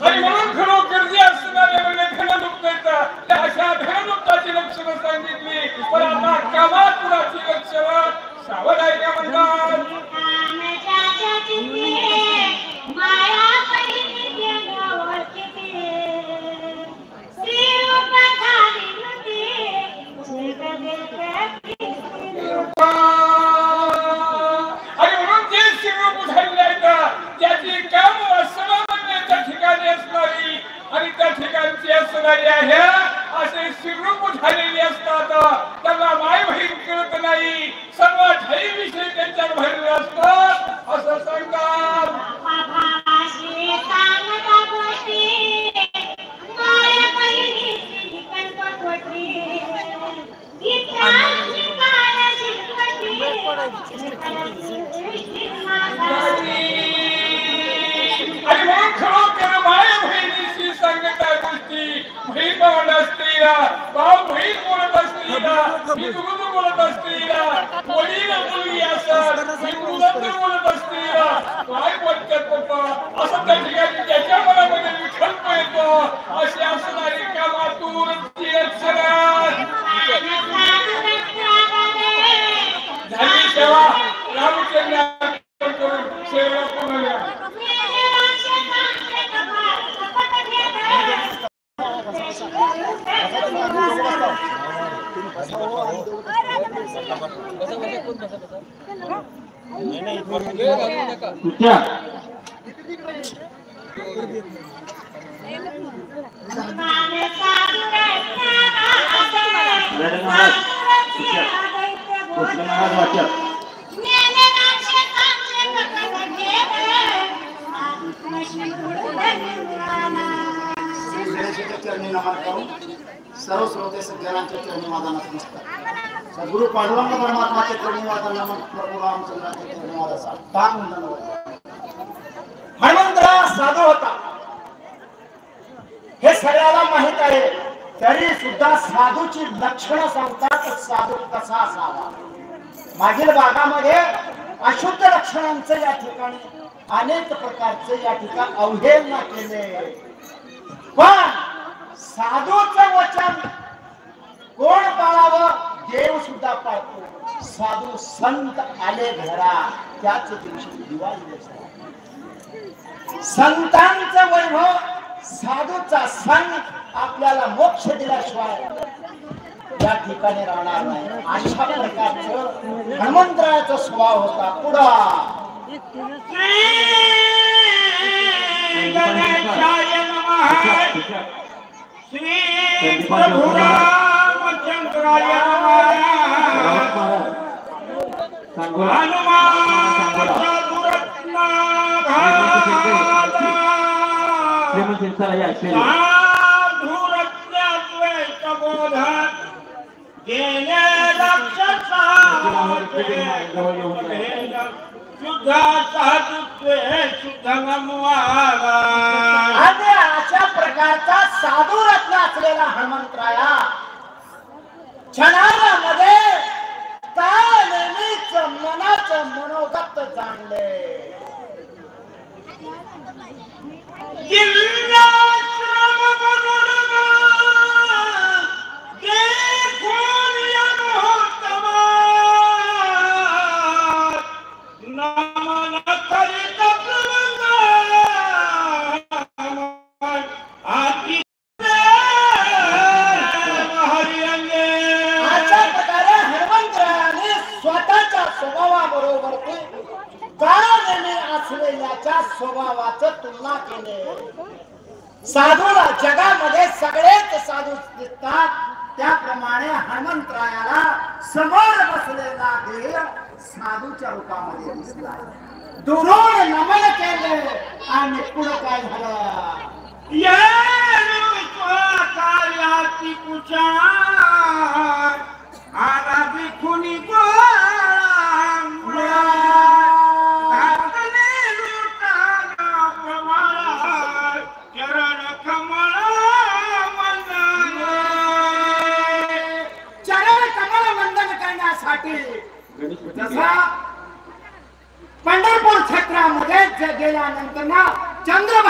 आणि म्हणून खरोखर जे असणारे म्हणजे धनमुक्ताचा त्या अशा धनमुक्ताची लक्षणं सांगितली. पण आता कामातुराची लक्षणं सावध आहे का म्हणतात. आणि म्हणून जे शिवरूप झालेले आहेत त्याची काम असमानतेच्या ठिकाणी असणारी आणि त्या ठिकाणची असणारी आहे असे शिवरूप झालेली असतात. त्यांना माय बहीण कळत नाही, सर्व ठाईविषयी त्यांच्यावर भरलेलं असतं असं सांगतात. आणि म्हणून खरोखर माय बहिणीशी सांगता गोष्टी बहीण भावंड असतील, भाऊ बहीण बोलत असतील, हिंदू बोलत असतील, वडील मुलगी असत हिंदू बोलत असतील, काय बोलतात पप्पा असं त्या ठिकाणी त्याच्या मनामध्ये विकल्प येतो. अशी असणारी कामातून झाली सेवा रामचंद्र करून सेवा पुनर्या चरणी नमन करून सर्व श्रोते सज्जनांच्या चरणी माझा नमस्कार. सद्गुरु पांडुरंग परमात्माचे चरणी माझा नमन, प्रभू रामचंद्राचे चरणी माझा साष्टांग नमन. हनुमंतराय साधू होता हे सगळ्याला माहित आहे, तरी सुद्धा साधूची लक्षणं सांगतात. साधू कसा असावा. मागील भागामध्ये अशुद्ध लक्षणांचं या ठिकाणी अनेक प्रकारचे या ठिकाणी अवहेलना केले. पण साधूचं वचन कोण पाळावं, देव सुद्धा पाळतो. साधू संत आले घरा त्याच दिवशी दिवाळी असते. संतांचं वैभव, साधूचा संग आपल्याला मोक्ष दिल्याशिवाय या ठिकाणी राहणार नाही. अशा प्रकारचं हनुमंतरायाचा स्वभाव होता. पुढा श्री प्रभु रामचंद्राय अशा प्रकारचा साधू रत्न असलेला हनुमंतराया क्षणामध्ये नेहमीच मनाचं मनोगत जाणले. स्वभावाचं तुलना केले. साधूला जगामध्ये सगळेच साधू दिसतात, त्याप्रमाणे हनुमंतरायाला समोर बसलेला देव साधूच्या रूपामध्ये दिसला. दुरून नमन केले आणि पुढे काय झालं. पंढरपूर क्षेत्रामध्ये गेल्यानंतर चंद्र